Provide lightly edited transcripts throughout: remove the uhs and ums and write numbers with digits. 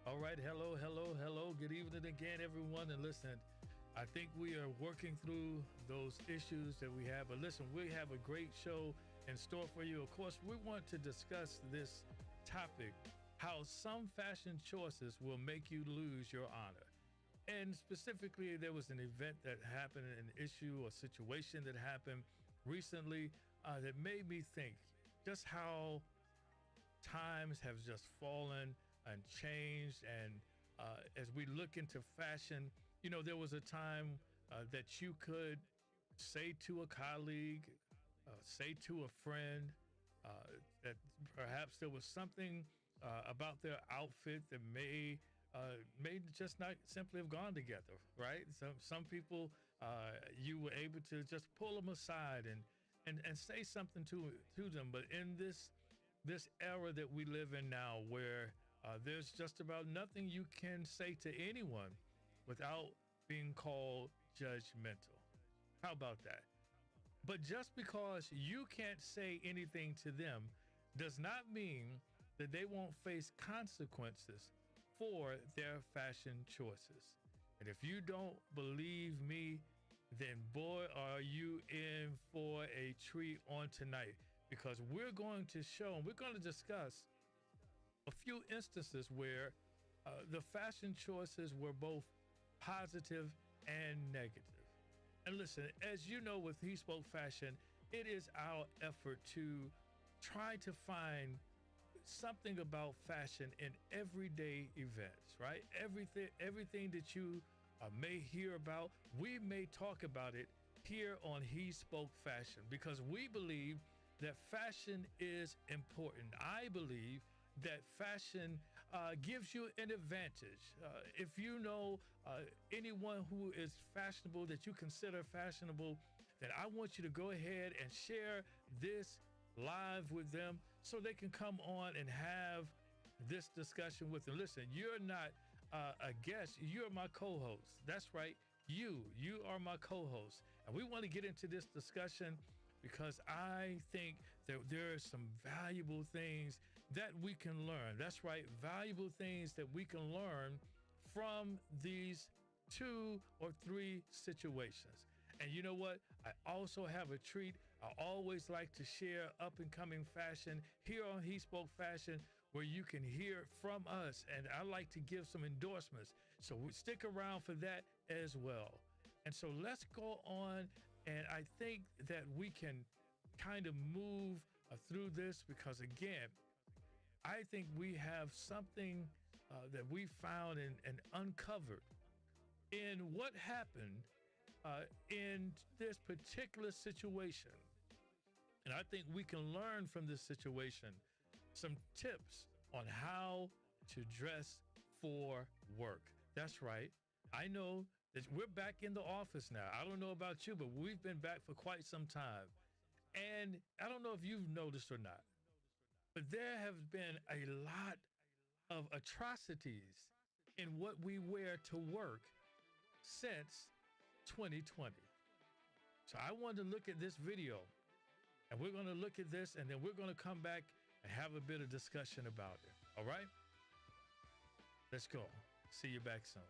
All right, hello, hello, hello. Good evening again, everyone. And listen, I think we are working through those issues that we have. But listen, we have a great show in store for you. Of course, we want to discuss this topic, how some fashion choices will make you lose your honor. And specifically, there was an event that happened, an issue or situation that happened recently that made me think just how times have just fallen and changed. And as we look into fashion, there was a time that you could say to a colleague, say to a friend, that perhaps there was something about their outfit that may just not simply have gone together, right? Some people, you were able to just pull them aside and say something to them. But in this era that we live in now, where there's just about nothing you can say to anyone without being called judgmental. How about that? But just because you can't say anything to them does not mean that they won't face consequences for their fashion choices. And if you don't believe me, then boy, are you in for a treat on tonight, because we're going to show and we're going to discuss a few instances where the fashion choices were both positive and negative. And listen, as you know, with HeSpoke Fashion, it is our effort to try to find something about fashion in everyday events, right? Everything that you may hear about, we may talk about it here on HeSpoke Fashion, because we believe that fashion is important. I believe that fashion gives you an advantage. If you know anyone who is fashionable, that you consider fashionable, then I want you to go ahead and share this live with them so they can come on and have this discussion with them. Listen, you're not a guest, you're my co-host. That's right, you are my co-host. And we want to get into this discussion because I think that there are some valuable things that we can learn. That's right, valuable things that we can learn from these 2 or 3 situations. And you know what? I also have a treat. I always like to share up and coming fashion here on HeSpoke Fashion, where you can hear from us. And I like to give some endorsements. So stick around for that as well. And so let's go on. And I think that we can kind of move through this, because again, I think we have something that we found and uncovered in what happened in this particular situation. And I think we can learn from this situation some tips on how to dress for work. That's right. I know that we're back in the office now. I don't know about you, but we've been back for quite some time. And I don't know if you've noticed or not, but there have been a lot of atrocities in what we wear to work since 2020. So I wanted to look at this video, and we're going to look at this, and then we're going to come back and have a bit of discussion about it. All right? Let's go. See you back soon.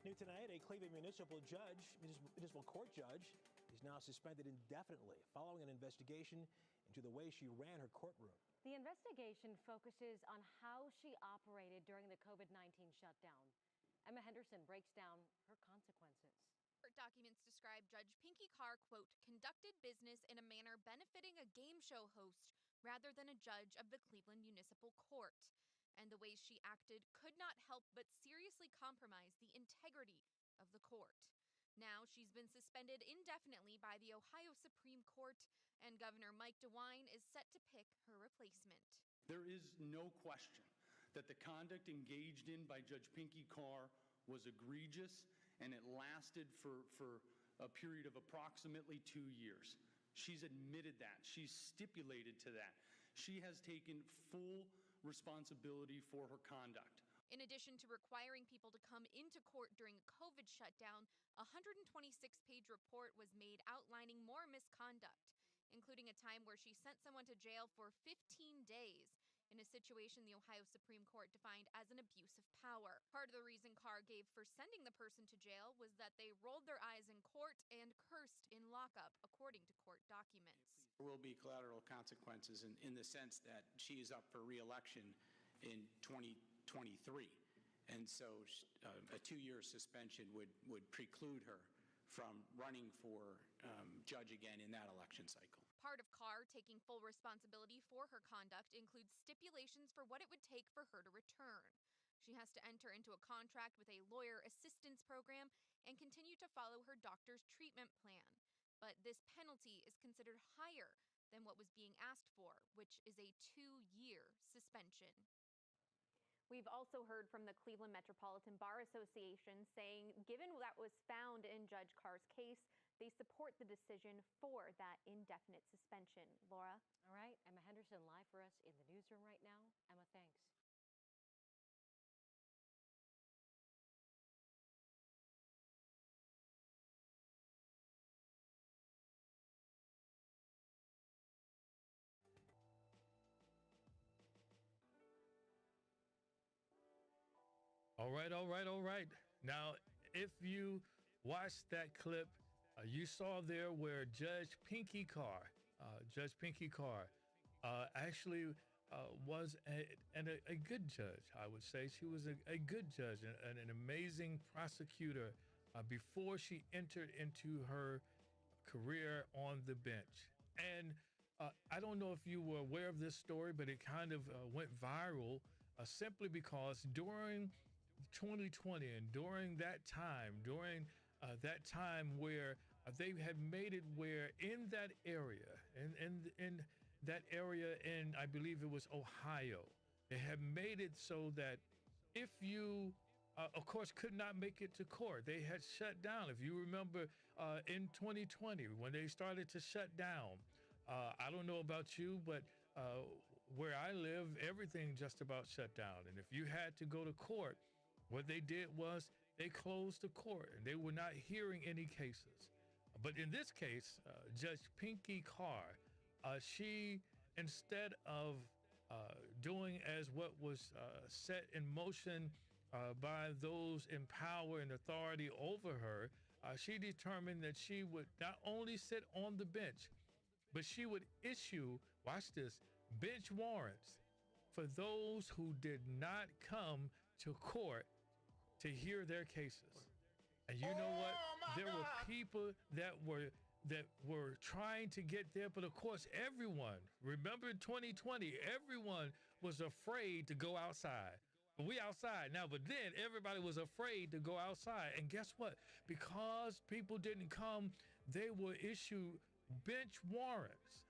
New tonight, a Cleveland municipal court judge is now suspended indefinitely following an investigation into the way she ran her courtroom. The investigation focuses on how she operated during the COVID-19 shutdown. Emma Henderson breaks down her consequences. Court documents describe Judge Pinky Carr, quote, conducted business in a manner benefiting a game show host rather than a judge of the Cleveland Municipal Court. And the ways she acted could not help but seriously compromise the integrity of the court. Now she's been suspended indefinitely by the Ohio Supreme Court, and Governor Mike DeWine is set to pick her replacement. There is no question that the conduct engaged in by Judge Pinky Carr was egregious, and it lasted for a period of approximately 2 years. She's admitted that. She's stipulated to that. She has taken full responsibility for her conduct. In addition to requiring people to come into court during a COVID shutdown, a 126-page report was made outlining more misconduct, including a time where she sent someone to jail for 15 days in a situation the Ohio Supreme Court defined as an abuse of power. Part of the reason Carr gave for sending the person to jail was that they rolled their eyes in court and cursed in lockup, according to court documents. There will be collateral consequences in the sense that she is up for re-election in 2023. And so a 2-year suspension would preclude her from running for judge again in that election cycle. Part of Carr taking full responsibility for her conduct includes stipulations for what it would take for her to return. She has to enter into a contract with a lawyer assistance program and continue to follow her doctor's treatment plan. But this penalty is considered higher than what was being asked for, which is a 2-year suspension. We've also heard from the Cleveland Metropolitan Bar Association saying, given that was found in Judge Carr's case, they support the decision for that indefinite suspension. Laura? All right, Emma Henderson live for us in the newsroom right now. Emma, thanks. All right. Now, if you watched that clip, you saw there where Judge Pinky Carr actually was a good judge, I would say. She was a good judge and an amazing prosecutor before she entered into her career on the bench. And I don't know if you were aware of this story, but it kind of went viral simply because during 2020 and during that time where they had made it where in that area, in I believe it was Ohio, they had made it so that if you, of course, could not make it to court, they had shut down. If you remember in 2020 when they started to shut down, I don't know about you, but where I live, everything just about shut down. And if you had to go to court, what they did was they closed the court and they were not hearing any cases. But in this case, Judge Pinky Carr, she, instead of doing as what was set in motion by those in power and authority over her, she determined that she would not only sit on the bench, but she would issue, watch this, bench warrants for those who did not come to court to hear their cases. And you know what? There were people that were trying to get there, but of course everyone, remember in 2020, everyone was afraid to go outside. We outside now, but then everybody was afraid to go outside. And guess what? Because people didn't come, they would issue bench warrants.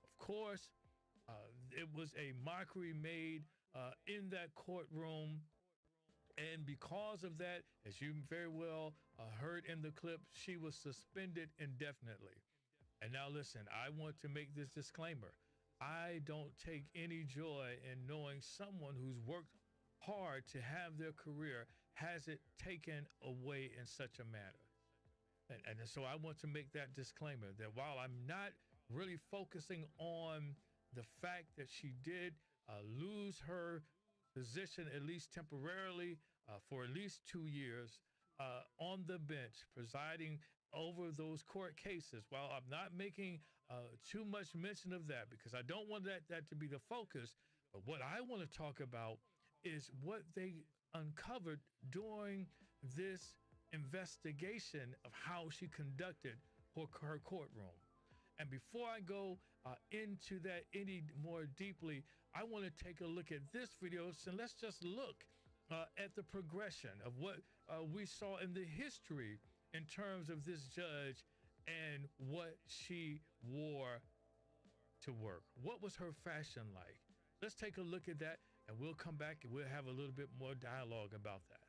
Of course, it was a mockery made in that courtroom. And because of that, as you very well heard in the clip, she was suspended indefinitely. And now listen, I want to make this disclaimer. I don't take any joy in knowing someone who's worked hard to have their career has it taken away in such a manner. And so I want to make that disclaimer that while I'm not really focusing on the fact that she did lose her position, at least temporarily, for at least 2 years on the bench, presiding over those court cases. While I'm not making too much mention of that because I don't want that to be the focus, but what I want to talk about is what they uncovered during this investigation of how she conducted her courtroom. And before I go into that any more deeply, I want to take a look at this video. So let's just look at the progression of what we saw in the history in terms of this judge and what she wore to work. What was her fashion like? Let's take a look at that, and we'll come back and we'll have a little bit more dialogue about that.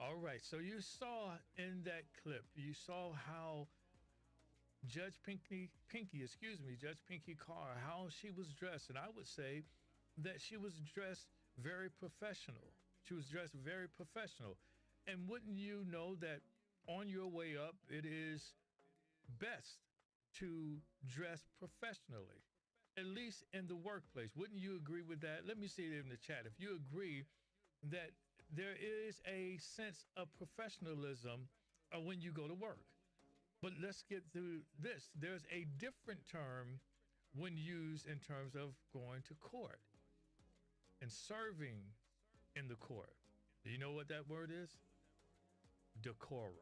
All right. So you saw in that clip, you saw how Judge Pinky Carr, how she was dressed. And I would say that she was dressed very professional. She was dressed very professional. And wouldn't you know that on your way up, it is best to dress professionally, at least in the workplace. Wouldn't you agree with that? Let me see it in the chat. If you agree that there is a sense of professionalism when you go to work. But let's get through this. There's a different term when used in terms of going to court and serving in the court. Do you know what that word is? Decorum.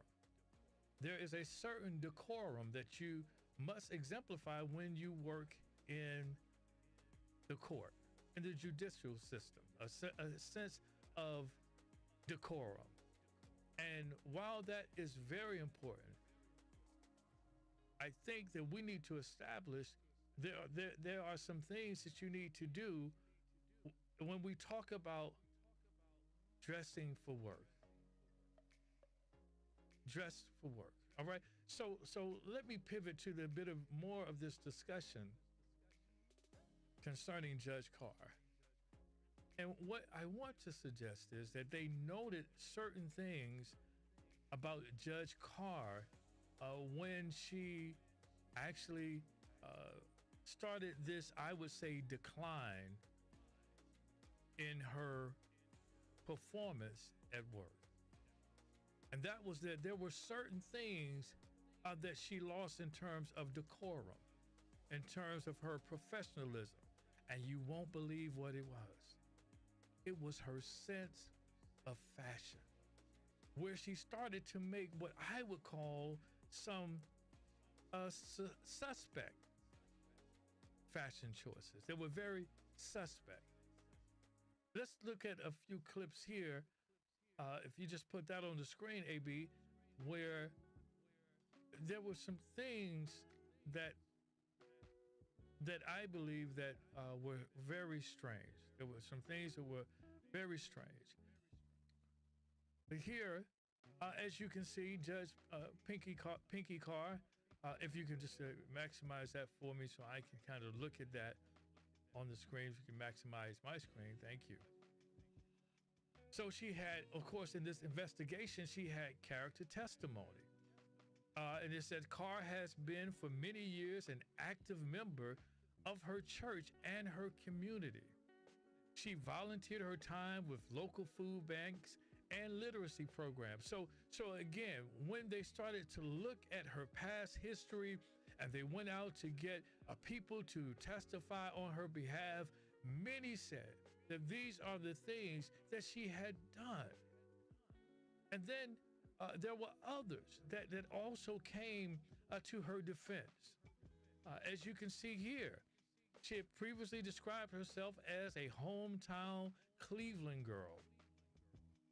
There is a certain decorum that you must exemplify when you work in the court, in the judicial system, a sense of decorum. And while that is very important, I think that we need to establish there are some things that you need to do when we talk about dressing for work. Dress for work. All right. So let me pivot to the bit of more of this discussion concerning Judge Carr. And what I want to suggest is that they noted certain things about Judge Carr when she actually started this, I would say, decline in her performance at work. And that was that there were certain things that she lost in terms of decorum, in terms of her professionalism. And you won't believe what it was. It was her sense of fashion, where she started to make what I would call some suspect fashion choices. They were very suspect. Let's look at a few clips here. If you just put that on the screen, AB, where there were some things that I believe that were very strange. There were some things that were very strange. But here, as you can see, Judge Pinky Carr, if you can just maximize that for me so I can kind of look at that on the screen. If you can maximize my screen, thank you. So she had, of course, in this investigation, she had character testimony. And it said Carr has been for many years an active member of her church and her community. She volunteered her time with local food banks and literacy programs. So again, when they started to look at her past history and they went out to get people to testify on her behalf, many said that these are the things that she had done. And then there were others that also came to her defense. As you can see here, she had previously described herself as a hometown Cleveland girl.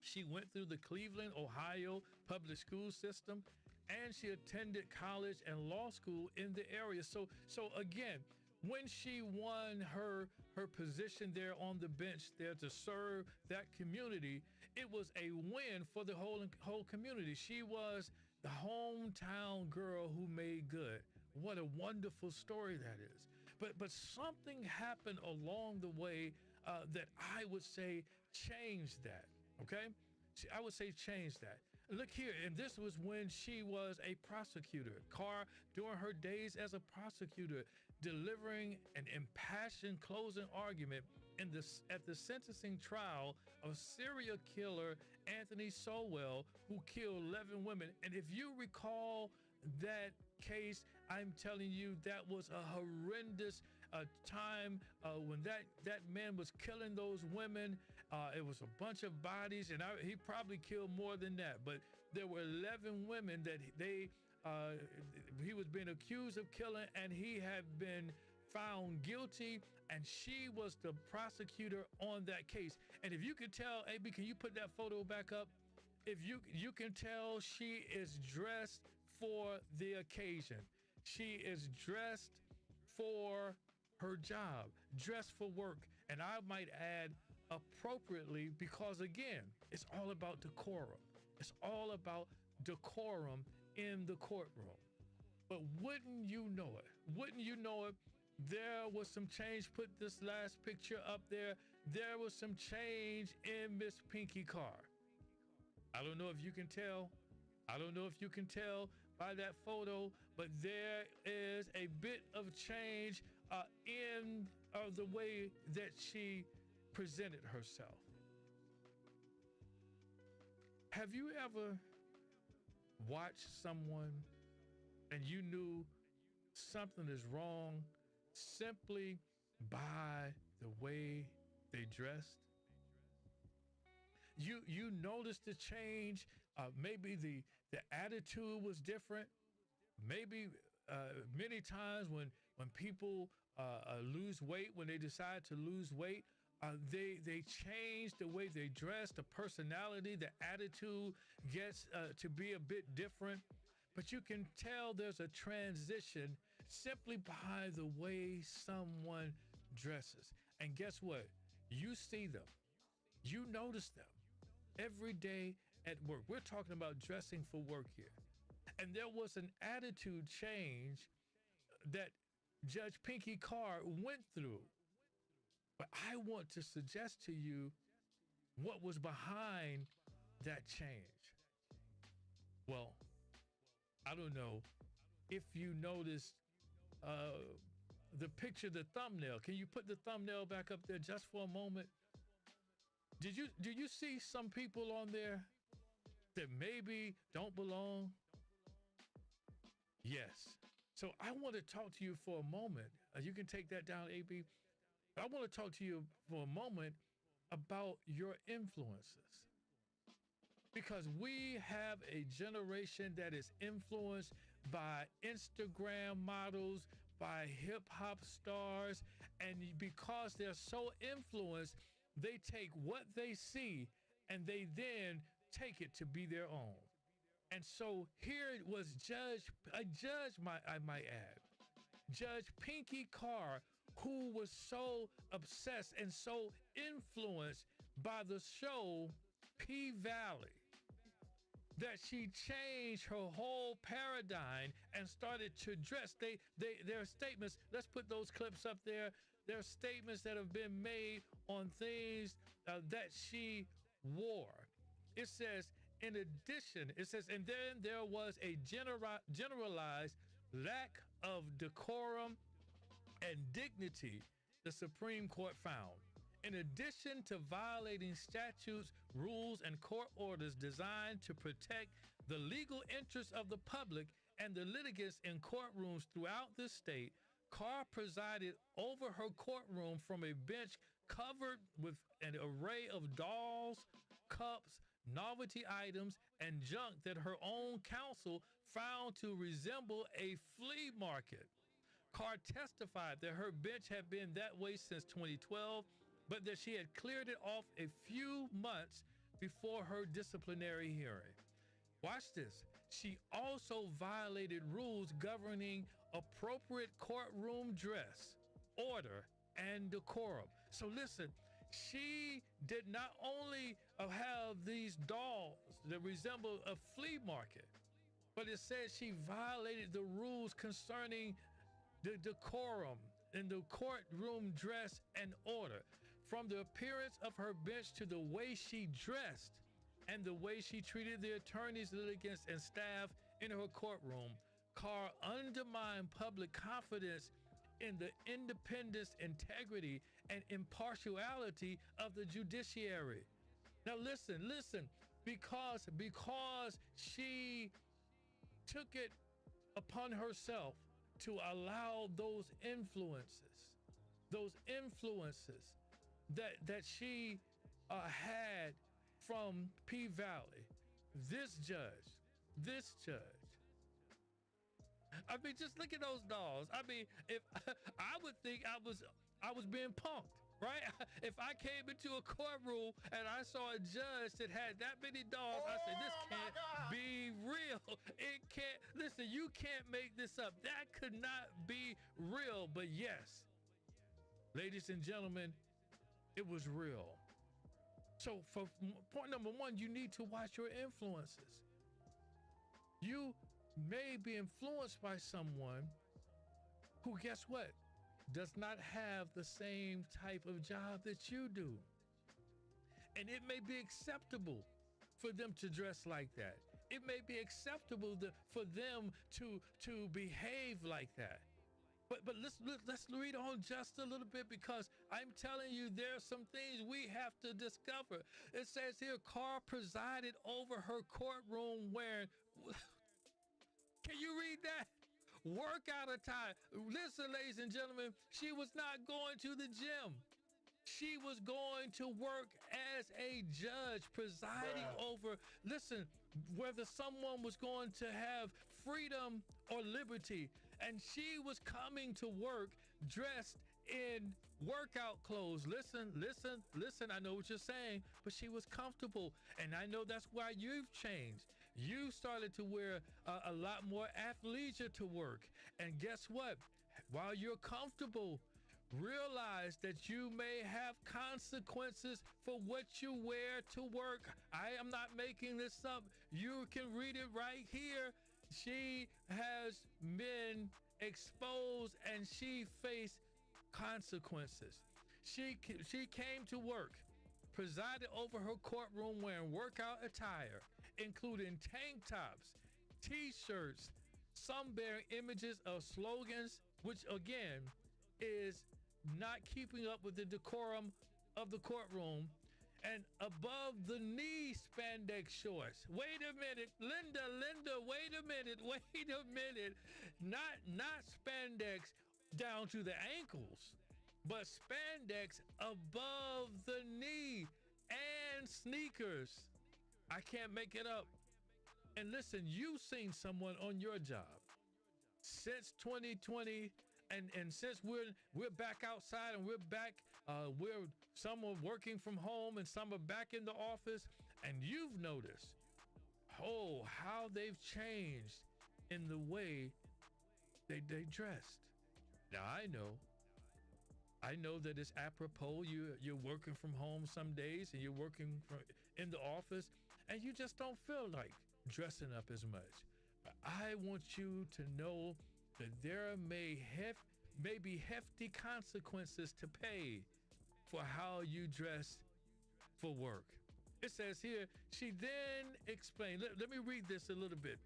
She went through the Cleveland, Ohio public school system, and she attended college and law school in the area. So again, when she won her position there on the bench there to serve that community, it was a win for the whole community. She was the hometown girl who made good. What a wonderful story that is. But something happened along the way that I would say changed that, okay? I would say changed that. Look here, and this was when she was a prosecutor. Carr, during her days as a prosecutor, delivering an impassioned closing argument at the sentencing trial of serial killer Anthony Sowell, who killed 11 women. And if you recall that case, I'm telling you, that was a horrendous time when that man was killing those women. It was a bunch of bodies, and he probably killed more than that. But there were 11 women that he was being accused of killing, and he had been found guilty, and she was the prosecutor on that case. And if you could tell, AB, can you put that photo back up? If you can tell, she is dressed for the occasion. She is dressed for her job, dressed for work, and I might add appropriately, because again, it's all about decorum. It's all about decorum in the courtroom. But wouldn't you know it? Wouldn't you know it? There was some change. Put this last picture up there. There was some change in Miss Pinky Carr. I don't know if you can tell. I don't know if you can tell by that photo, but there is a bit of change in the way that she presented herself. Have you ever watched someone and you knew something is wrong simply by the way they dressed? You noticed the change. Maybe the attitude was different. Maybe many times when people lose weight, when they decide to lose weight, they change the way they dress, the personality, the attitude gets to be a bit different. But you can tell there's a transition simply by the way someone dresses. And guess what? You see them. You notice them every day at work. We're talking about dressing for work here. And there was an attitude change that Judge Pinky Carr went through. But I want to suggest to you what was behind that change. Well, I don't know if you noticed the picture, the thumbnail. Can you put the thumbnail back up there just for a moment? Do you see some people on there that maybe don't belong? Yes. So I want to talk to you for a moment. You can take that down, AB. I want to talk to you for a moment about your influences. Because we have a generation that is influenced by Instagram models, by hip hop stars, and because they're so influenced, they take what they see and they then take it to be their own. And so here it was I might add, Judge Pinky Carr, who was so obsessed and so influenced by the show P-Valley, that she changed her whole paradigm and started to dress. Their statements, let's put those clips up there. There are statements that have been made on things that she wore. It says, in addition, and then there was a generalized lack of decorum and dignity, the Supreme Court found. In addition to violating statutes, rules, and court orders designed to protect the legal interests of the public and the litigants in courtrooms throughout the state, Carr presided over her courtroom from a bench covered with an array of dolls, cups, novelty items, and junk that her own counsel found to resemble a flea market. Carr testified that her bench had been that way since 2012, but that she had cleared it off a few months before her disciplinary hearing. Watch this. She also violated rules governing appropriate courtroom dress, order, and decorum. So listen, she did not only have these dolls that resemble a flea market, but it says she violated the rules concerning the decorum in the courtroom dress and order. From the appearance of her bench to the way she dressed and the way she treated the attorneys, litigants, and staff in her courtroom, Carr undermined public confidence in the independence, integrity, and impartiality of the judiciary. Now listen, because she took it upon herself to allow those influences that she had from P-Valley, this judge, I mean, just look at those dolls. I mean, if I would think I was being punked, right? If I came into a courtroom and I saw a judge that had that many dolls, I said, this can't be real. It can't, listen, you can't make this up. That could not be real. But yes, ladies and gentlemen, it was real. So for point number one, you need to watch your influences. You may be influenced by someone who, guess what, does not have the same type of job that you do. And it may be acceptable for them to dress like that. It may be acceptable for them to behave like that. But let's read on just a little bit, because I'm telling you, there are some things we have to discover. It says here, Carr presided over her courtroom wearing, can you read that? Workout attire. Listen, ladies and gentlemen, she was not going to the gym. She was going to work as a judge, presiding over, listen, whether someone was going to have freedom or liberty. And she was coming to work dressed in workout clothes. Listen. I know what you're saying, but she was comfortable. And I know that's why you've changed. You started to wear a lot more athleisure to work. And guess what? While you're comfortable, realize that you may have consequences for what you wear to work. I am not making this up. You can read it right here. She has been exposed and she faced consequences. She came to work, presided over her courtroom wearing workout attire, including tank tops, t-shirts, some bearing images of slogans, which again is not keeping up with the decorum of the courtroom, and above the knee spandex shorts. Wait a minute, Linda, wait a minute. Not spandex down to the ankles, but spandex above the knee and sneakers. I can't make it up. And listen, you've seen someone on your job since 2020. And since we're back outside and we're back, some are working from home and some are back in the office, and you've noticed, how they've changed in the way they dressed. Now I know that it's apropos. You're working from home some days and you're working in the office, and you just don't feel like dressing up as much. But I want you to know that there may be hefty consequences to pay for how you dress for work. It says here, she then explained, let me read this a little bit.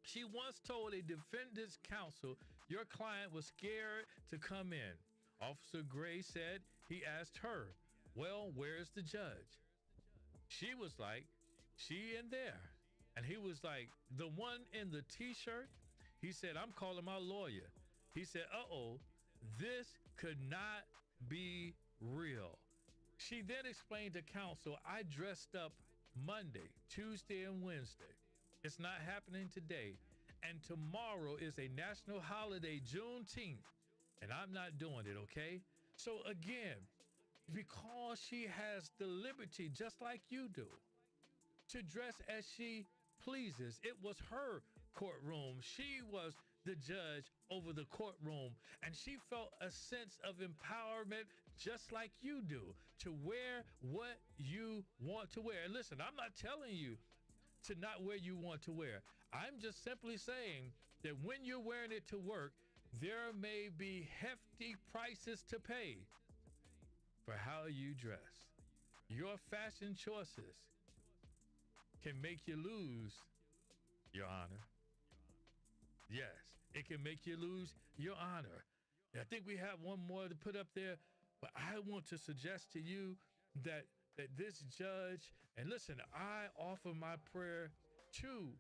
She once told a defendant's counsel, your client was scared to come in. Officer Gray said he asked her, well, where's the judge? She was like, she in there. And he was like, the one in the t-shirt? He said, I'm calling my lawyer. He said, this could not be real. She then explained to counsel, I dressed up Monday, Tuesday, and Wednesday. It's not happening today. And tomorrow is a national holiday, Juneteenth, and I'm not doing it, okay? So again, because she has the liberty, just like you do, to dress as she pleases. It was her courtroom. She was the judge over the courtroom, and she felt a sense of empowerment just like you do to wear what you want to wear. And listen, I'm not telling you to not wear you want to wear. I'm just simply saying that when you're wearing it to work, there may be hefty prices to pay for how you dress. Your fashion choices can make you lose, Your Honor. Yes, it can make you lose your honor. And I think we have one more to put up there, but I want to suggest to you that this judge, and listen, I offer my prayer to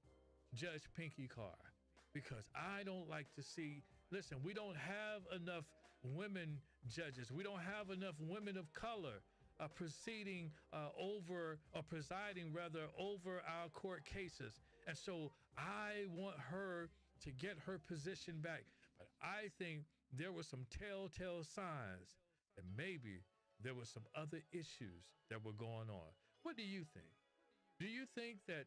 Judge Pinky Carr, because I don't like to see, listen, we don't have enough women judges. We don't have enough women of color presiding over our court cases. And so I want her to get her position back. But I think there were some telltale signs that maybe there were some other issues that were going on. What do you think? Do you think that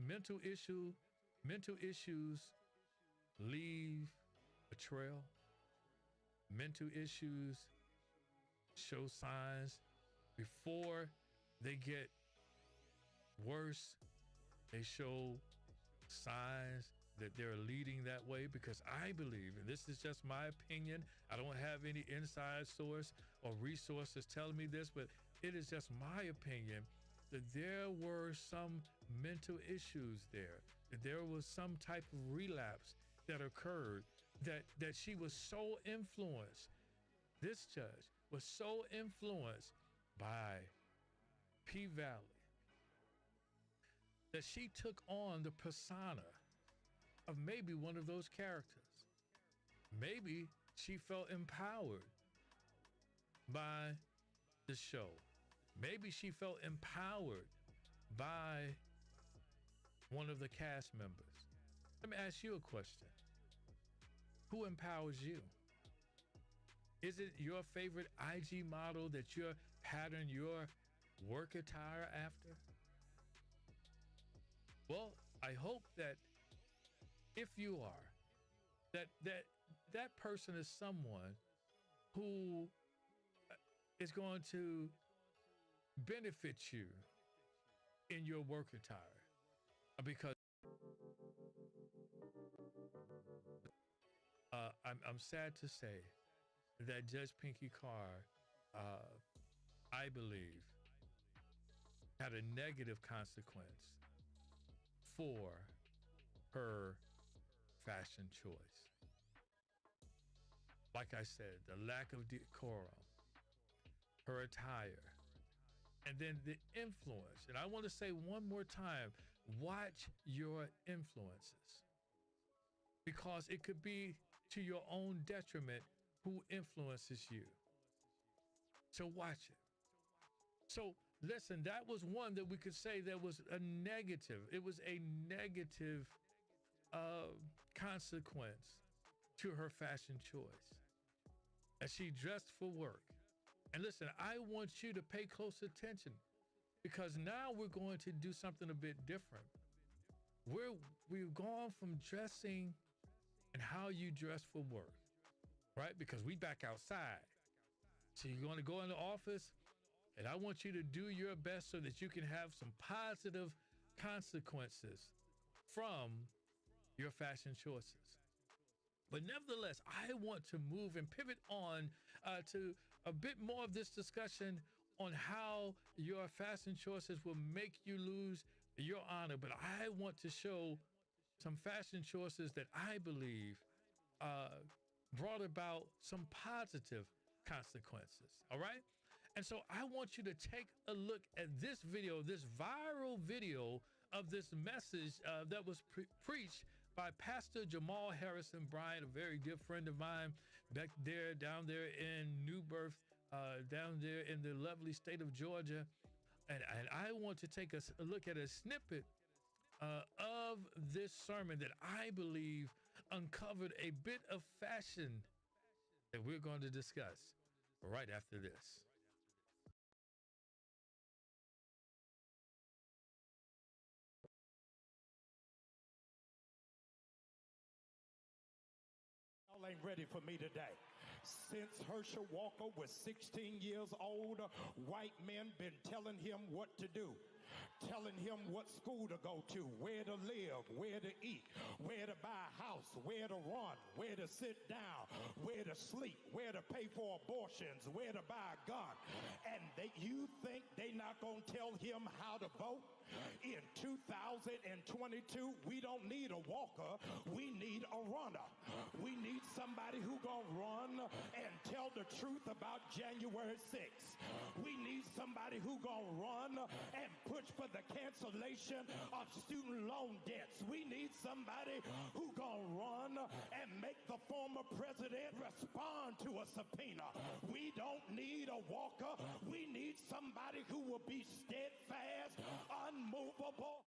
mental issues leave a trail? Mental issues show signs before they get worse, they show signs that they're leading that way, because I believe, and this is just my opinion, I don't have any inside source or resources telling me this, but it is just my opinion that there were some mental issues there, that there was some type of relapse that occurred, that she was so influenced, this judge was so influenced by P-Valley that she took on the persona of maybe one of those characters. Maybe she felt empowered by the show. Maybe she felt empowered by one of the cast members. Let me ask you a question. Who empowers you? Is it your favorite IG model that you pattern your work attire after? Well, I hope that if you are, that person is someone who is going to benefit you in your work attire, because I'm sad to say that Judge Pinky Carr, I believe, had a negative consequence for her fashion choice. Like I said, the lack of decorum, her attire, and then the influence. And I want to say one more time, watch your influences, because it could be to your own detriment who influences you. So watch it. So listen, that was one that we could say that was a negative. It was a negative consequence to her fashion choice as she dressed for work. And listen, I want you to pay close attention, because now we're going to do something a bit different. We've gone from dressing and how you dress for work, right? Because we back outside. So you're going to go in the office, and I want you to do your best so that you can have some positive consequences from your fashion choices. But nevertheless, I want to move and pivot on to a bit more of this discussion on how your fashion choices will make you lose your honor. But I want to show some fashion choices that I believe brought about some positive consequences. All right. And so I want you to take a look at this video, this viral video of this message that was preached by Pastor Jamal Harrison Bryant, a very good friend of mine back there, down there in New Birth, down there in the lovely state of Georgia. And I want to take a look at a snippet of this sermon that I believe uncovered a bit of fashion that we're going to discuss right after this. Y'all ain't ready for me today. Since Herschel Walker was 16 years old, white men been telling him what to do, telling him what school to go to, where to live, where to eat, where to buy a house, where to run, where to sit down, where to sleep, where to pay for abortions, where to buy a gun. And you think they not gonna tell him how to vote? In 2022, we don't need a walker, we need a runner. We need somebody who gonna run and tell the truth about January 6th. We need somebody who gonna run and push for the cancellation of student loan debts. We need somebody who gonna run and make the former president respond to a subpoena. We don't need a walker, we need somebody who will be steadfast, unmovable.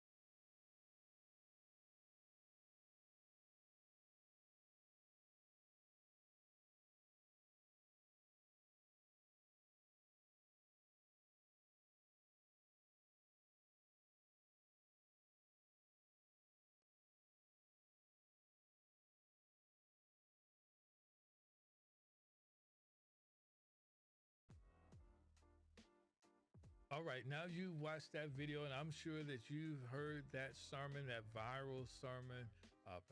All right, now you watched that video, and I'm sure that you've heard that sermon, that viral sermon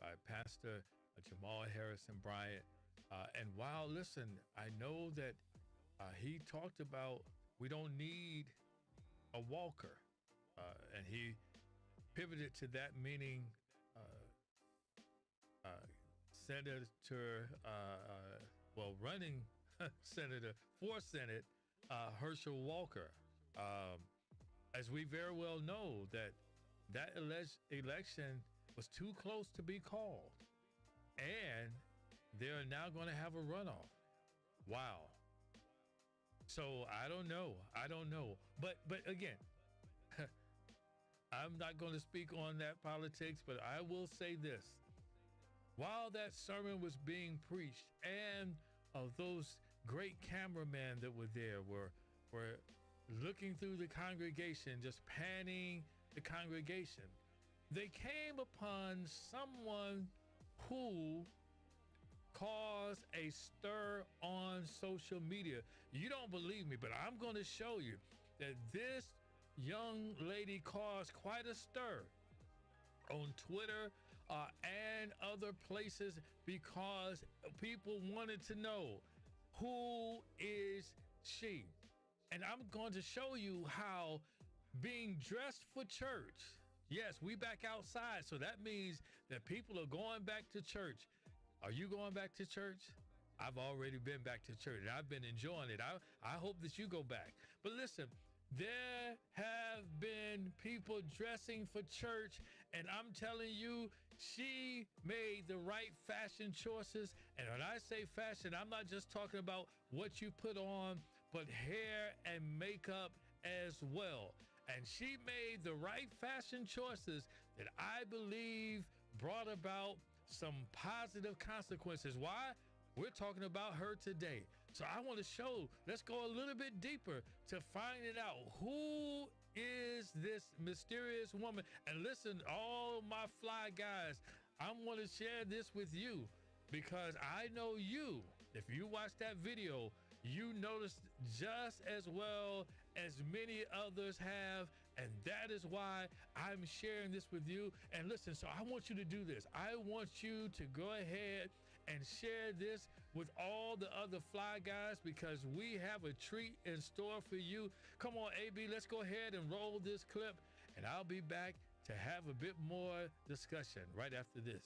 by Pastor Jamal Harrison Bryant. And while, listen, I know that he talked about we don't need a walker, and he pivoted to that meaning Senator, running Senator for Senate, Herschel Walker. As we very well know that election was too close to be called, and they're now going to have a runoff. Wow. So I don't know. But again, I'm not going to speak on that politics, but I will say this. While that sermon was being preached, and those great cameramen that were there were looking through the congregation, just panning the congregation, they came upon someone who caused a stir on social media. You don't believe me, but I'm going to show you that this young lady caused quite a stir on Twitter and other places because people wanted to know, who is she? And I'm going to show you how being dressed for church, yes, we back outside, so that means that people are going back to church. Are you going back to church? I've already been back to church, and I've been enjoying it. I hope that you go back. But listen, there have been people dressing for church, and I'm telling you, she made the right fashion choices. And when I say fashion, I'm not just talking about what you put on, but hair and makeup as well. And she made the right fashion choices that I believe brought about some positive consequences. Why? We're talking about her today. So I want to show, let's go a little bit deeper to finding out who is this mysterious woman. And listen, all my fly guys, I want to share this with you because I know you, if you watch that video, you noticed just as well as many others have. And that is why I'm sharing this with you. And listen, so I want you to do this. I want you to go ahead and share this with all the other fly guys because we have a treat in store for you. Come on, AB, let's go ahead and roll this clip, and I'll be back to have a bit more discussion right after this.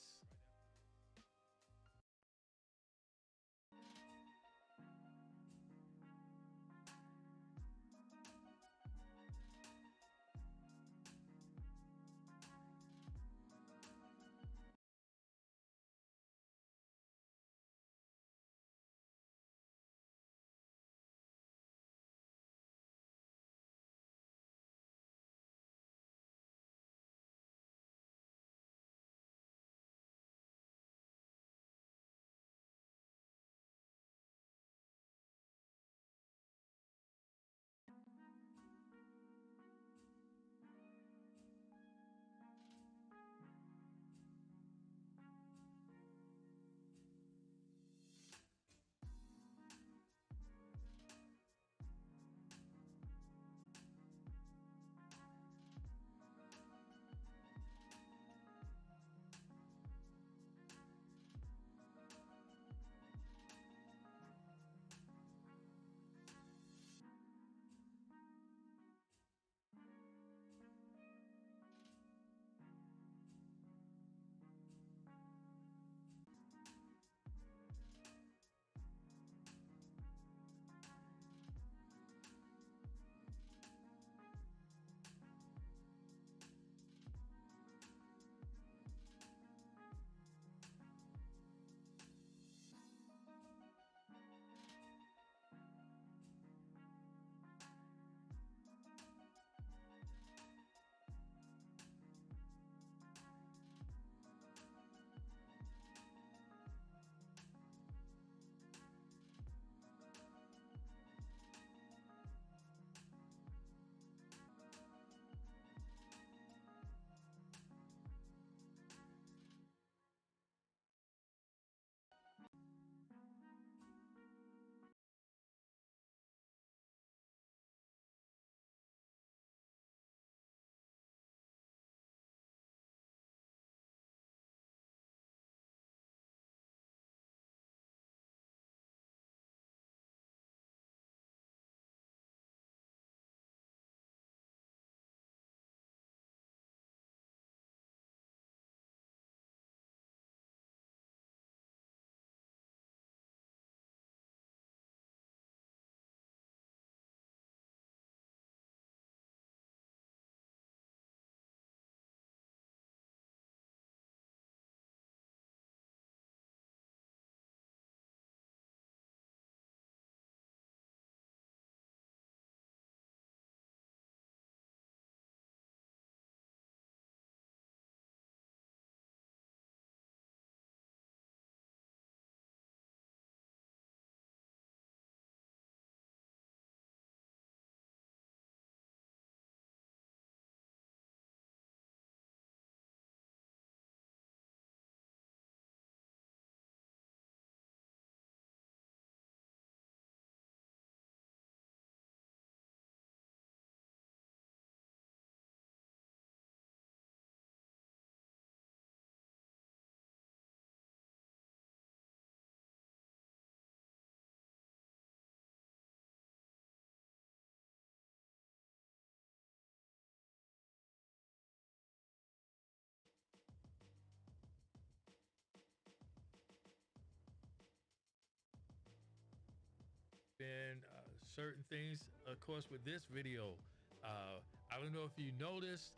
certain things, of course, with this video. I don't know if you noticed,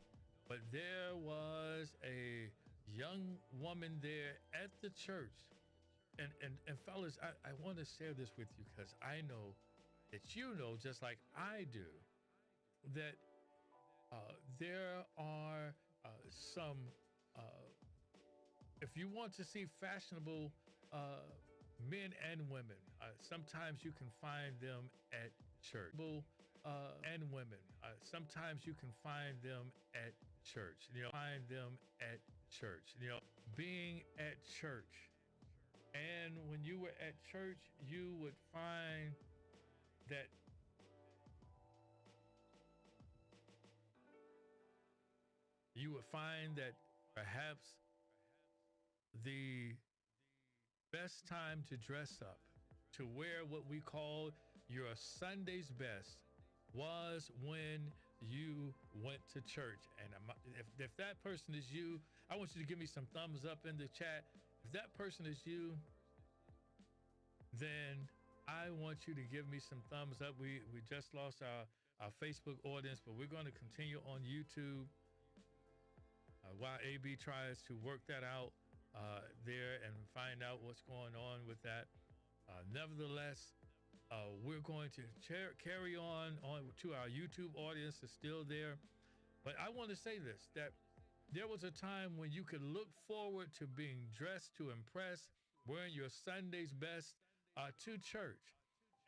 but there was a young woman there at the church. And fellas, I want to share this with you because I know that you know, just like I do, that there are some, if you want to see fashionable men and women, sometimes you can find them at church. And women, sometimes you can find them at church. Find them at church. Being at church. And when you were at church, you would find that perhaps the best time to dress up, to wear what we call your Sunday's best, was when you went to church. And if that person is you, I want you to give me some thumbs up in the chat. If that person is you, then I want you to give me some thumbs up. We just lost our Facebook audience, but we're going to continue on YouTube while AB tries to work that out there and find out what's going on with that. Nevertheless, we're going to carry on to our YouTube audience is still there. But I want to say this, that there was a time when you could look forward to being dressed to impress, wearing your Sunday's best to church.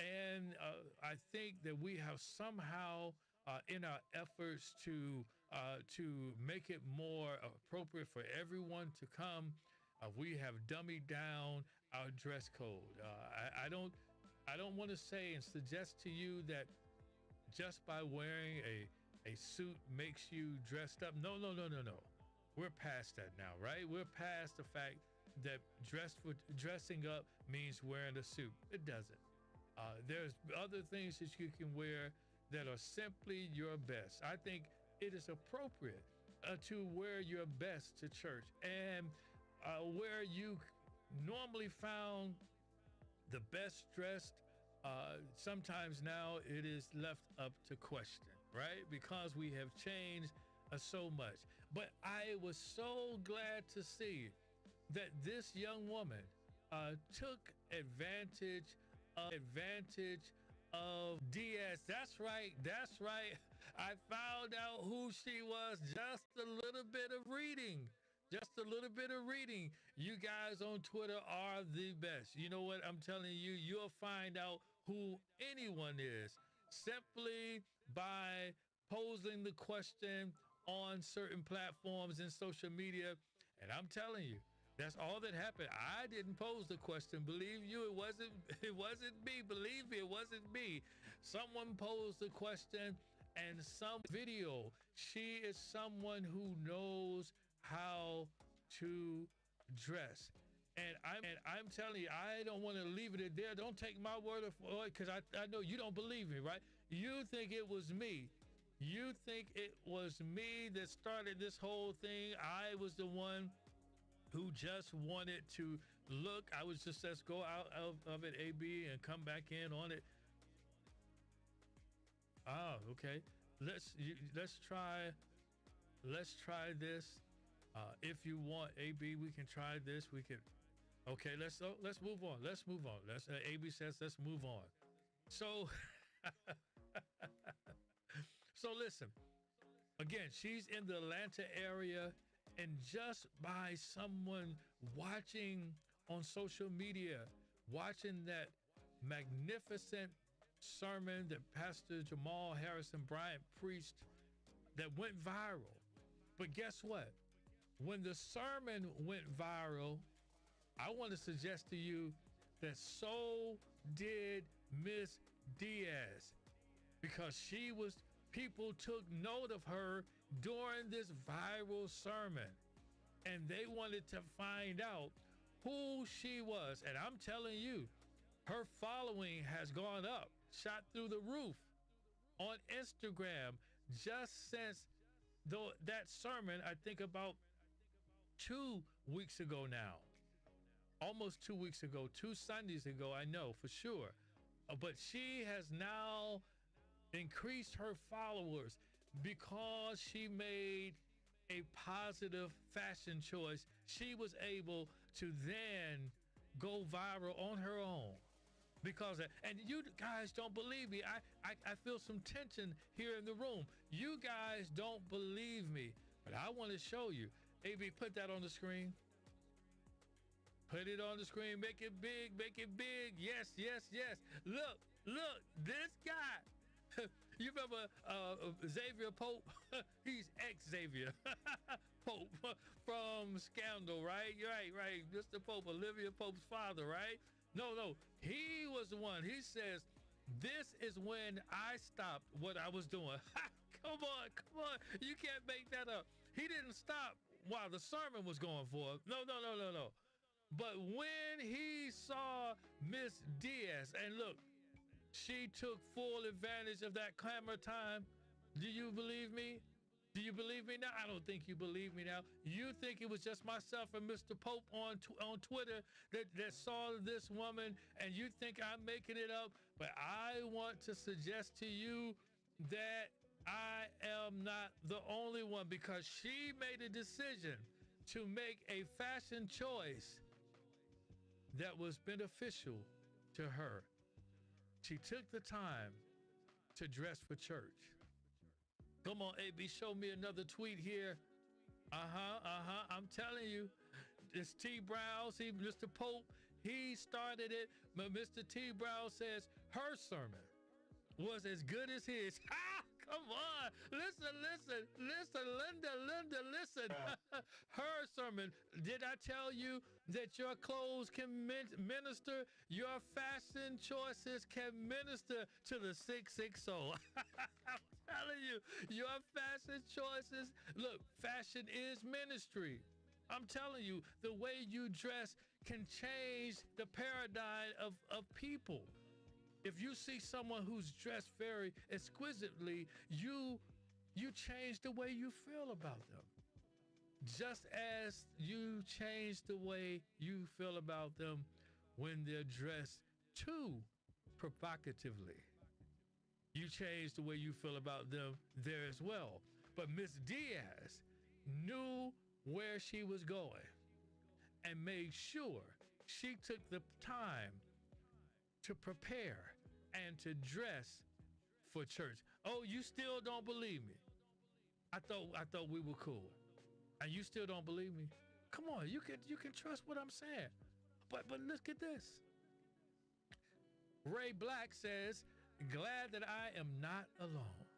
And I think that we have somehow, in our efforts to make it more appropriate for everyone to come, we have dummied down our dress code. I don't want to say and suggest to you that just by wearing a suit makes you dressed up. No. We're past that now, right? We're past the fact that dressing up means wearing a suit. It doesn't. There's other things that you can wear that are simply your best. I think it is appropriate to wear your best to church. And where you normally found the best dressed, sometimes now it is left up to question, right? Because we have changed so much. But I was so glad to see that this young woman took advantage of Diaz. That's right. I found out who she was. Just a little bit of reading. You guys on Twitter are the best. You know what I'm telling you? You'll find out who anyone is simply by posing the question on certain platforms and social media. And I'm telling you, that's all that happened. I didn't pose the question. Believe you, it wasn't me. Believe me, it wasn't me. Someone posed the question and some video. She is someone who knows how to dress. And I'm telling you, I don't want to leave it there. Don't take my word for it, because I know you don't believe me, right? You think it was me. You think it was me that started this whole thing. I was the one who just wanted to look. I was just, let's go out of it, AB, and come back in on it. Oh, okay. Let's try this. If you want, AB, we can try this. We can. Okay, let's move on. Let's AB says let's move on. So so listen. Again, she's in the Atlanta area, and just by someone watching on social media, watching that magnificent sermon that Pastor Jamal Harrison Bryant preached that went viral. But guess what? When the sermon went viral, I want to suggest to you that so did Miss Diaz, because people took note of her during this viral sermon, and they wanted to find out who she was. And I'm telling you, her following has gone up, shot through the roof on Instagram just since that sermon, I think about 2 weeks ago now. Almost 2 weeks ago, 2 Sundays ago, I know for sure. But she has now increased her followers because she made a positive fashion choice. She was able to then go viral on her own because and you guys don't believe me. I feel some tension here in the room. You guys don't believe me, but I want to show you. AB, put that on the screen. Put it on the screen. Make it big. Make it big. Yes, yes, yes. Look, look, this guy. You remember Xavier Pope? He's ex-Xavier Pope from Scandal, right? Right. Mr. Pope, Olivia Pope's father, right? No. He was the one. He says, this is when I stopped what I was doing. Come on. You can't make that up. He didn't stop while the sermon was going forth. No. But when he saw Miss Diaz, and look, she took full advantage of that camera time. Do you believe me? Do you believe me now? I don't think you believe me now. You think it was just myself and Mr. Pope on Twitter that saw this woman, and you think I'm making it up. But I want to suggest to you that I am not the only one, because she made a decision to make a fashion choice that was beneficial to her. She took the time to dress for church. Come on, AB, show me another tweet here. I'm telling you, it's T. Brown. See, Mr. Pope, he started it, but Mr. T. Brown says her sermon was as good as his. Come on. Listen, Linda, listen. Her sermon. Did I tell you that your clothes can minister? Your fashion choices can minister to the sick soul. I'm telling you, your fashion choices. Look, fashion is ministry. I'm telling you, the way you dress can change the paradigm of people. If you see someone who's dressed very exquisitely, you change the way you feel about them. Just as you change the way you feel about them when they're dressed too provocatively. You change the way you feel about them there as well. But Miss Diaz knew where she was going and made sure she took the time to prepare and to dress for church. Oh, you still don't believe me? I thought we were cool, and you still don't believe me? Come on, you can trust what I'm saying. But look at this. Ray Black says, glad that I am not alone.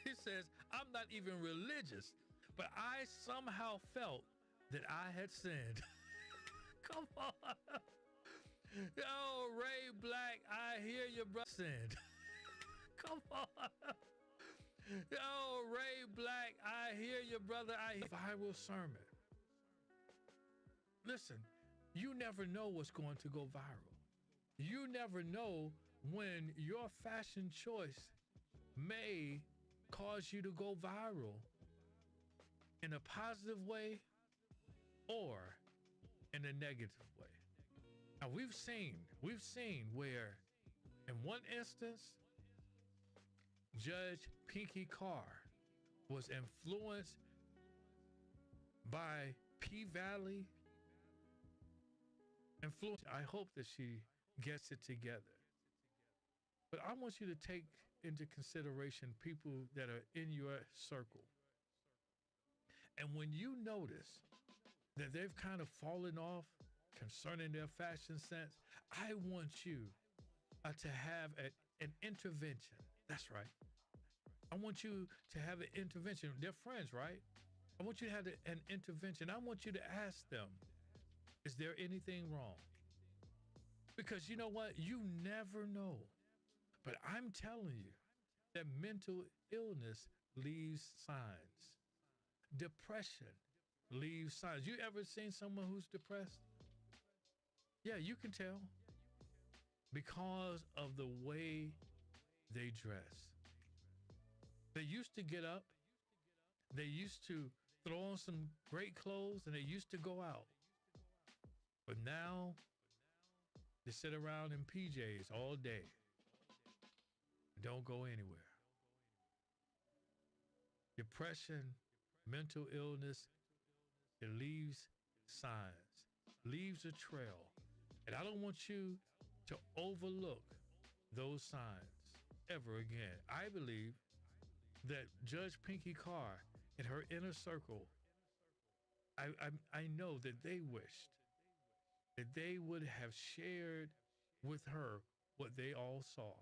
He says, I'm not even religious, but I somehow felt that I had sinned. Come on. Yo, Ray Black, I hear your brother sinned. Come on. Yo, Ray Black, I hear your brother. I hear viral sermon. Listen, you never know what's going to go viral. You never know when your fashion choice may cause you to go viral in a positive way or in a negative way. Now, we've seen where in one instance, Judge Pinky Carr was influenced by P-Valley influence. I hope that she gets it together. But I want you to take into consideration people that are in your circle. And when you notice that they've kind of fallen off concerning their fashion sense, I want you to have an intervention. That's right. I want you to have an intervention. They're friends, right? I want you to have an intervention. I want you to ask them, is there anything wrong? Because you know what? You never know. But I'm telling you that mental illness leaves signs. Depression leaves signs. You ever seen someone who's depressed? Yeah, you can tell because of the way they dress. They used to get up, they used to throw on some great clothes, and they used to go out. But now to sit around in PJs all day. Don't go anywhere. Depression, mental illness, it leaves signs, leaves a trail. And I don't want you to overlook those signs ever again. I believe that Judge Pinky Carr and her inner circle, I know that they wished that they would have shared with her what they all saw.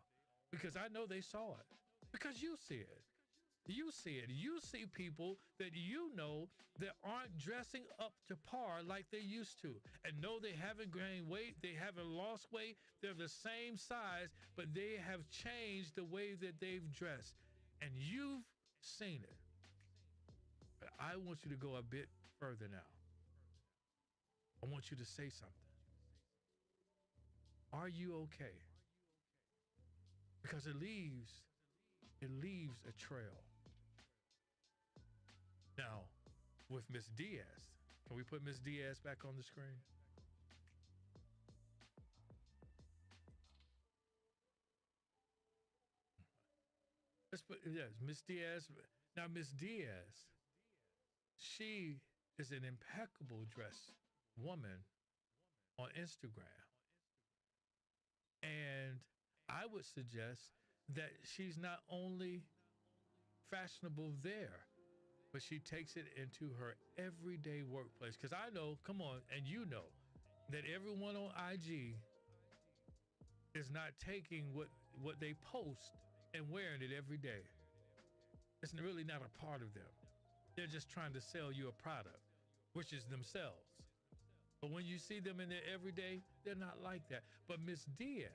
Because I know they saw it. Because you see it. You see it. You see people that you know that aren't dressing up to par like they used to. And no, they haven't gained weight. They haven't lost weight. They're the same size, but they have changed the way that they've dressed. And you've seen it. But I want you to go a bit further now. I want you to say something. Are you okay? Because it leaves a trail. Now, with Miss Diaz, can we put Miss Diaz back on the screen? Let's put, yes, Miss Diaz. Now, Miss Diaz, she is an impeccable dressed woman on Instagram. And I would suggest that she's not only fashionable there, but she takes it into her everyday workplace. Because I know, come on, and you know, that everyone on IG is not taking what they post and wearing it every day. It's really not a part of them. They're just trying to sell you a product, which is themselves. But when you see them in their everyday, they're not like that. But Miss Diaz,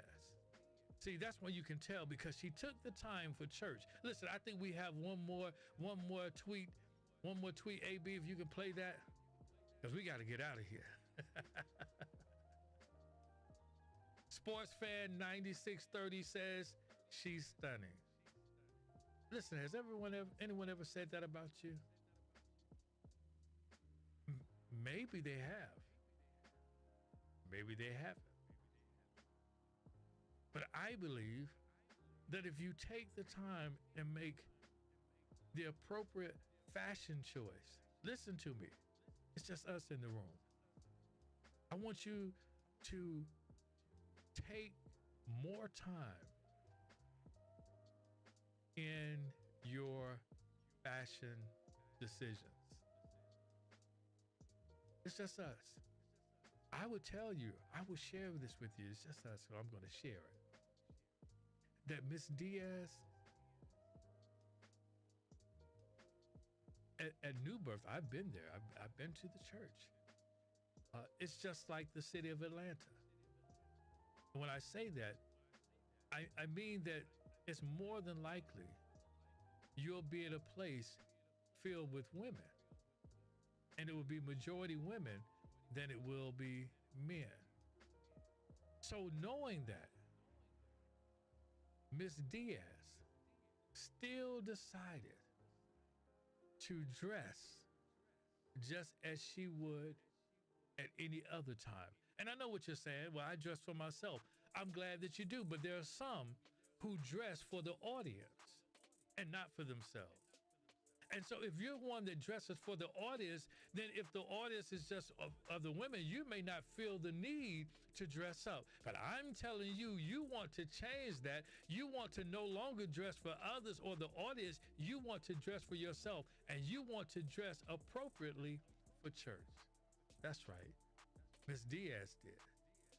see, that's when you can tell, because she took the time for church. Listen, I think we have one more tweet, AB, if you can play that, because we got to get out of here. Sports fan 9630 says she's stunning. Listen, has anyone ever said that about you? Maybe they have. Maybe they haven't. But I believe that if you take the time and make the appropriate fashion choice, listen to me, it's just us in the room. I want you to take more time in your fashion decisions. It's just us. I would tell you, I would share this with you. It's just us, so I'm going to share it. That Miss Diaz, at New Birth, I've been there. I've been to the church. It's just like the city of Atlanta. When I say that, I mean that it's more than likely you'll be in a place filled with women. And it will be majority women than it will be men. So knowing that, Miss Diaz still decided to dress just as she would at any other time. And I know what you're saying. Well, I dress for myself. I'm glad that you do, but there are some who dress for the audience and not for themselves. And so if you're one that dresses for the audience, then if the audience is just of the women, you may not feel the need to dress up. But I'm telling you, you want to change that. You want to no longer dress for others or the audience. You want to dress for yourself, and you want to dress appropriately for church. That's right. Miss Diaz did.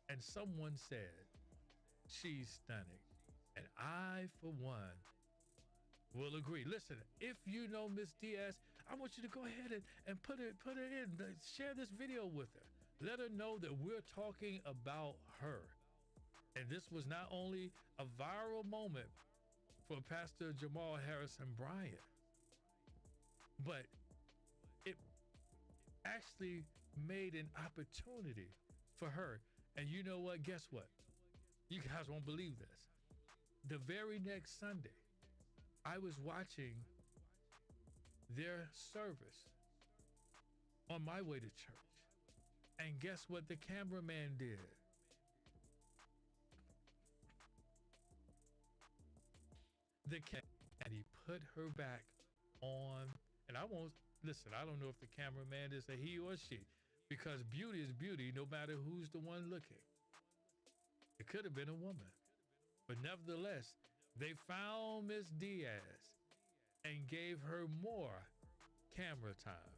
And someone said, she's stunning. And I, for one, will agree. Listen, if you know Miss Diaz, I want you to go ahead and put it in. Share this video with her. Let her know that we're talking about her. And this was not only a viral moment for Pastor Jamal Harrison Bryant, but it actually made an opportunity for her. And you know what? Guess what? You guys won't believe this. The very next Sunday, I was watching their service on my way to church. And guess what the cameraman did? the and he put her back on. And I won't listen. I don't know if the cameraman is a he or she, because beauty is beauty, no matter who's the one looking. It could have been a woman, but nevertheless, they found Miss Diaz and gave her more camera time.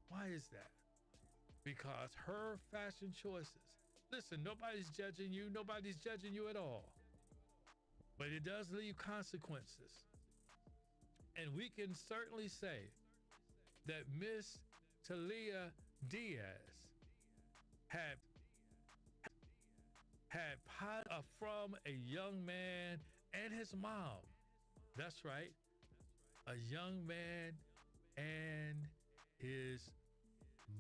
Why is that? Because her fashion choices. Listen, nobody's judging you. Nobody's judging you at all. But it does leave consequences. And we can certainly say that Miss Talia Diaz had from a young man and his mom. That's right. A young man and his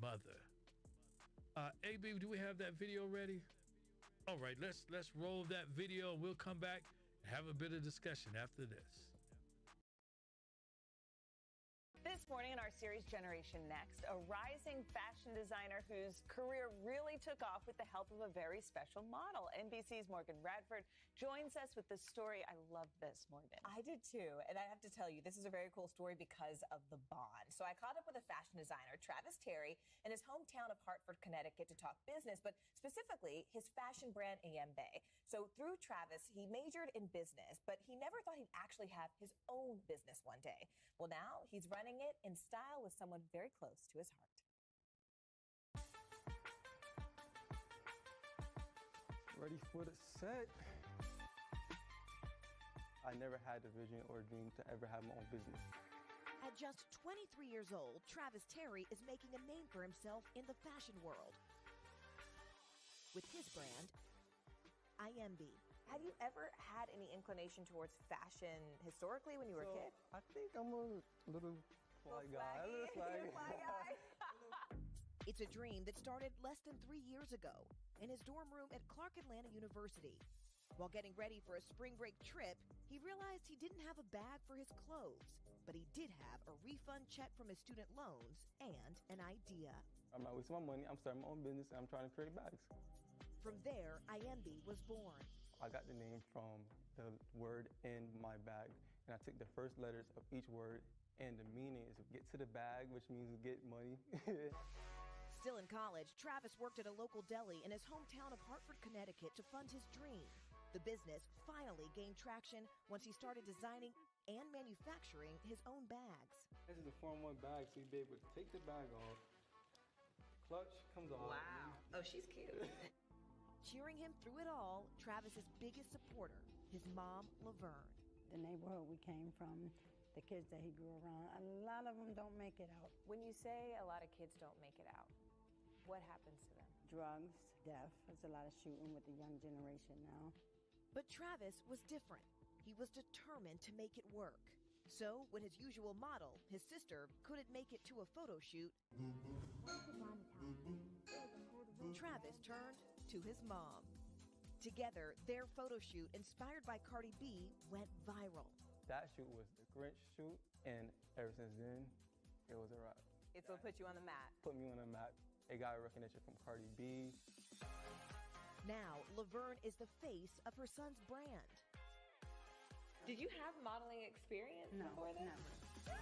mother. AB, do we have that video ready? All right, let's roll that video and we'll come back and have a bit of discussion after this. This morning in our series Generation Next, a rising fashion designer whose career really took off with the help of a very special model. NBC's Morgan Radford joins us with the story. I love this, Morgan. I did too. And I have to tell you, this is a very cool story because of the bond. So I caught up with a fashion designer, Travis Terry, in his hometown of Hartford, Connecticut to talk business, but specifically his fashion brand, Ayembe. So through Travis, he majored in business, but he never thought he'd actually have his own business one day. Well, now he's running it in style with someone very close to his heart. Ready for the set. I never had the vision or dream to ever have my own business. At just 23 years old, Travis Terry is making a name for himself in the fashion world with his brand, Ayembe. Have you ever had any inclination towards fashion historically when you were a kid? I think I'm a little fly guy. It's a dream that started less than 3 years ago in his dorm room at Clark Atlanta University. While getting ready for a spring break trip, he realized he didn't have a bag for his clothes, but he did have a refund check from his student loans and an idea. I'm not wasting my money. I'm starting my own business and I'm trying to create bags. From there, Ayembe was born. I got the name from the word in my bag, and I took the first letters of each word, and the meaning is get to the bag, which means get money. Still in college, Travis worked at a local deli in his hometown of Hartford, Connecticut to fund his dream. The business finally gained traction once he started designing and manufacturing his own bags. This is a form-1 bag, so you'll be able to take the bag off. Clutch comes off. Wow. Oh, she's cute. Cheering him through it all, Travis's biggest supporter, his mom, Laverne. The neighborhood we came from, the kids that he grew around, a lot of them don't make it out. When you say a lot of kids don't make it out, what happens to them? Drugs, death. There's a lot of shooting with the young generation now. But Travis was different. He was determined to make it work. So, when his usual model, his sister, couldn't make it to a photo shoot, Travis turned to his mom. Together, their photo shoot, inspired by Cardi B, went viral. That shoot was the Grinch shoot, and ever since then, it was a wrap. It's what put you on the map. Put me on the map. It got recognition from Cardi B. Now, Laverne is the face of her son's brand. Did you have modeling experience before this? Never.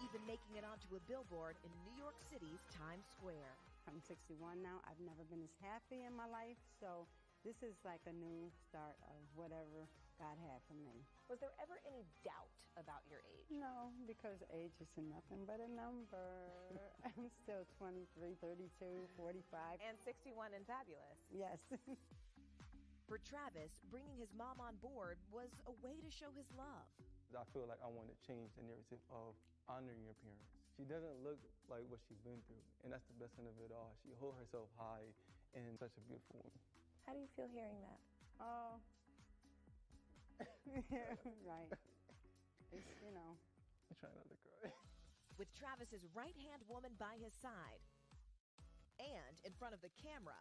Even making it onto a billboard in New York City's Times Square. I'm 61 now. I've never been as happy in my life, so this is like a new start of whatever God had for me. Was there ever any doubt about your age? No, because age is nothing but a number. I'm still 23, 32, 45. And 61 and fabulous. Yes. For Travis, bringing his mom on board was a way to show his love. I feel like I want to change the narrative of honoring your parents. She doesn't look like what she's been through, and that's the best end of it all. She holds herself high and such a beautiful woman. How do you feel hearing that? Oh, yeah, right. It's, you know. I try not to cry. With Travis's right-hand woman by his side and in front of the camera,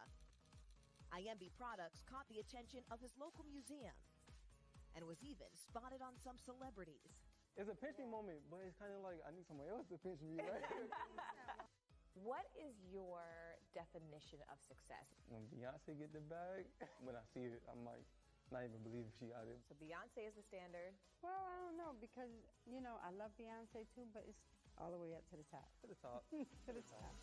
Ayembe products caught the attention of his local museum and was even spotted on some celebrities. It's a pinch me moment, but it's kind of like I need somebody else to pinch me, right? What is your definition of success? When Beyonce get the bag, when I see it, I'm like, not even believe she got it. So Beyonce is the standard. Well, I don't know because, I love Beyonce too, but it's all the way up to the top. To the top. To the top.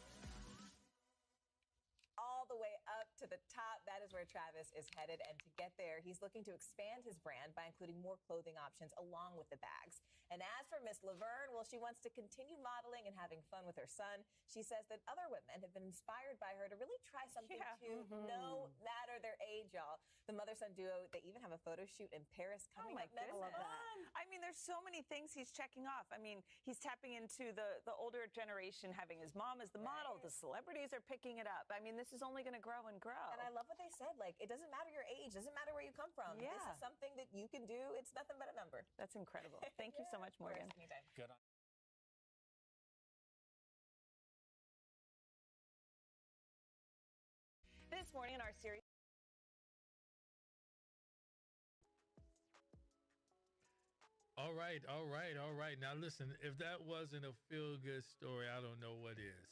All the way up to the top. That is where Travis is headed. And to get there, he's looking to expand his brand by including more clothing options along with the bags. And as for Miss Laverne, well, she wants to continue modeling and having fun with her son. She says that other women have been inspired by her to really try something too, no matter their age, y'all. The mother-son duo, they even have a photo shoot in Paris coming up next month. I mean, there's so many things he's checking off. I mean, he's tapping into the older generation, having his mom as the model. The celebrities are picking it up. I mean, this is only going to grow and grow. And I love what they said. Like, it doesn't matter your age, doesn't matter where you come from. Yeah. This is something that you can do. It's nothing but a number. That's incredible. Thank you so much, Morgan. Good on. This morning in our series. All right. Now listen, if that wasn't a feel-good story, I don't know what is.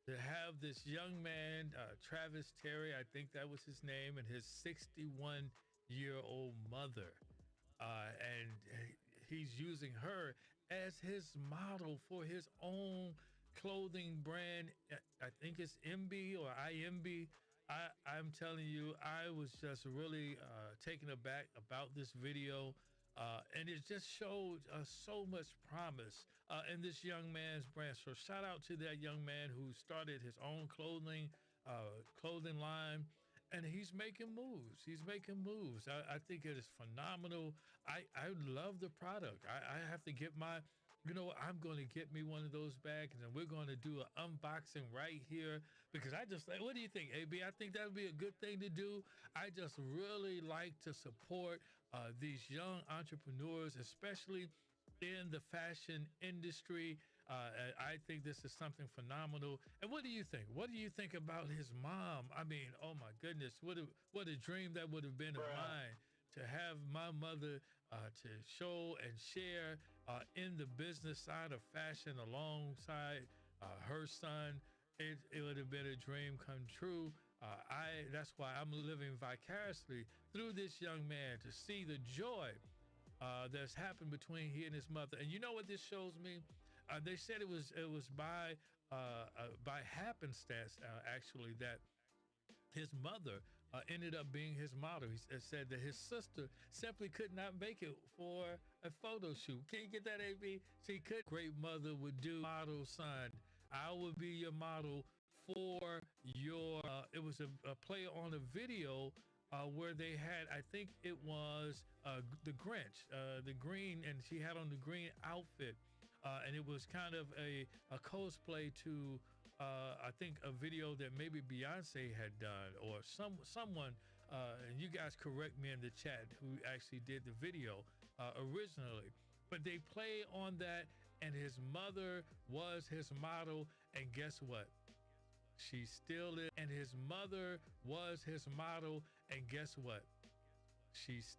To have this young man, Travis Terry, I think that was his name, and his 61-year-old mother, and he's using her as his model for his own clothing brand. I think it's MB or IMB. I'm telling you, I was just really taken aback about this video. And it just showed so much promise in this young man's brand. So shout out to that young man who started his own clothing line, and he's making moves. I think it is phenomenal. I love the product. I have to get I'm going to get me one of those bags, and we're going to do an unboxing right here because what do you think, AB? I think that would be a good thing to do. I just really like to support these young entrepreneurs, especially in the fashion industry. I think this is something phenomenal. And what do you think? What do you think about his mom? I mean, oh my goodness, what a dream that would have been of mine to have my mother to show and share in the business side of fashion alongside her son. It would have been a dream come true. That's why I'm living vicariously through this young man to see the joy that's happened between he and his mother. And you know what this shows me? They said it was by happenstance actually that his mother ended up being his model. He said that his sister simply could not make it for a photo shoot. Can you get that, AB? See, great mother would do model son. I would be your model for your, it was a play on a video where they had, I think it was the Grinch, the green, and she had on the green outfit. And it was kind of a cosplay to, I think, a video that maybe Beyonce had done or someone, and you guys correct me in the chat, who actually did the video originally. But they play on that, and his mother was his model, and guess what? She still is. And his mother was his model, and guess what? She's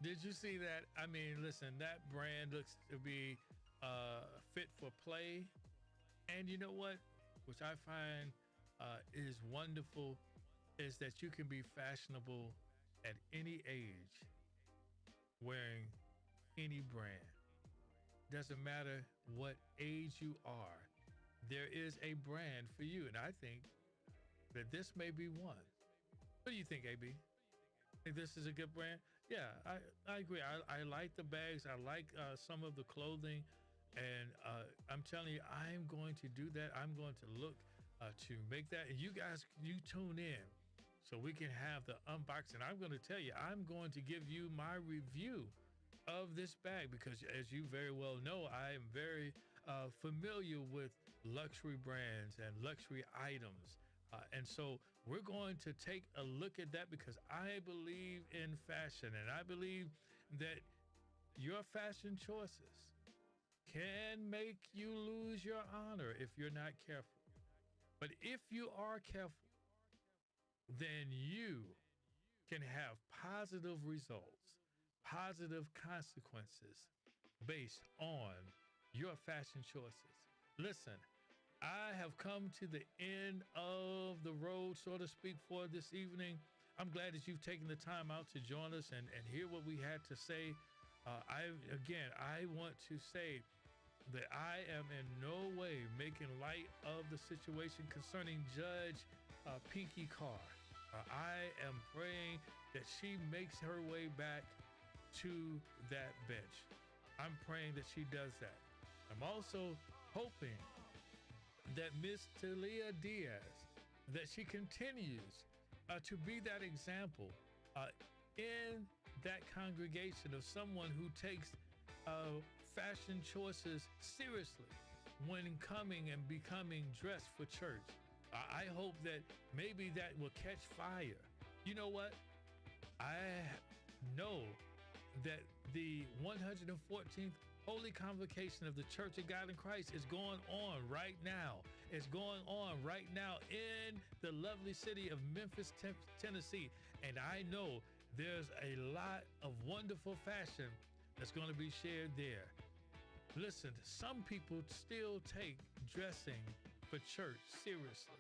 Did you see that? I mean, listen, that brand looks to be fit for play. And you know what? Which I find is wonderful is that you can be fashionable at any age wearing any brand. Doesn't matter what age you are, there is a brand for you. And I think that this may be one. What do you think, AB? Think this is a good brand? Yeah, I agree. I like the bags. I like some of the clothing. And I'm telling you, I'm going to do that. I'm going to look to make that. And you guys, you tune in so we can have the unboxing. I'm going to tell you, I'm going to give you my review of this bag because, as you very well know, I am very familiar with luxury brands and luxury items. And so we're going to take a look at that because I believe in fashion, and I believe that your fashion choices can make you lose your honor if you're not careful. But if you are careful, then you can have positive results, positive consequences based on your fashion choices. Listen, I have come to the end of the road, so to speak, for this evening. I'm glad that you've taken the time out to join us and hear what we had to say. I want to say that I am in no way making light of the situation concerning Judge Pinky Carr. I am praying that she makes her way back to that bench. I'm praying that she does that. I'm also hoping that Miss Talia Diaz, that she continues to be that example in that congregation of someone who takes fashion choices seriously when coming and becoming dressed for church. I hope that maybe that will catch fire. You know what? I know that the 114th Holy Convocation of the Church of God in Christ is going on right now. It's going on right now in the lovely city of Memphis, Tennessee. And I know there's a lot of wonderful fashion that's going to be shared there. Listen, some people still take dressing for church seriously.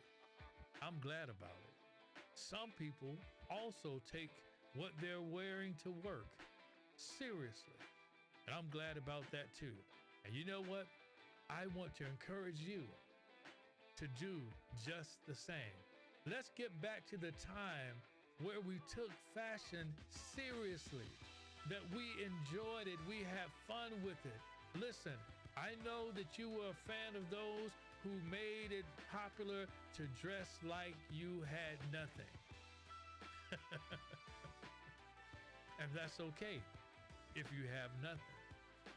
I'm glad about it. Some people also take what they're wearing to work seriously. And I'm glad about that too. And you know what? I want to encourage you to do just the same. Let's get back to the time where we took fashion seriously, that we enjoyed it, we had fun with it. Listen, I know that you were a fan of those who made it popular to dress like you had nothing. And that's okay if you have nothing.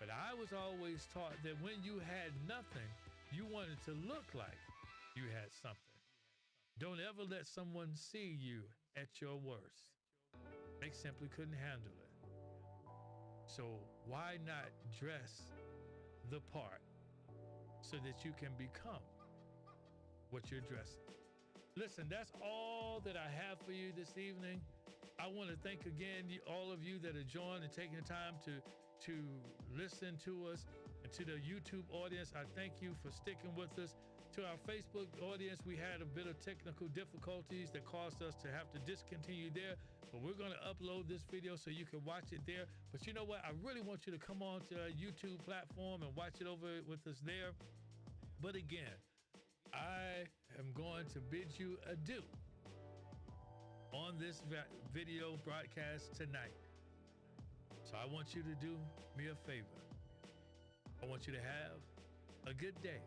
But I was always taught that when you had nothing, you wanted to look like you had something. Don't ever let someone see you at your worst. They simply couldn't handle it. So why not dress the part so that you can become what you're dressing? Listen, that's all that I have for you this evening. I want to thank again all of you that have joined and taken the time to listen to us, and to the YouTube audience, I thank you for sticking with us. To our Facebook audience, we had a bit of technical difficulties that caused us to have to discontinue there, but we're going to upload this video so you can watch it there. But you know what? I really want you to come on to our YouTube platform and watch it over with us there. But again, I am going to bid you adieu on this video broadcast tonight. So I want you to do me a favor. I want you to have a good day.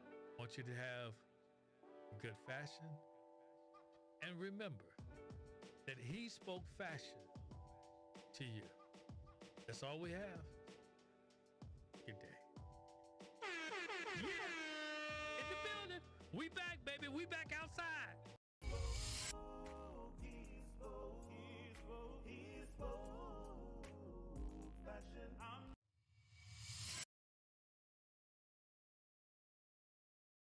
I want you to have good fashion. And remember that he spoke fashion to you. That's all we have. Good day. Yeah! In the building. We back, baby. We back outside. He spoke.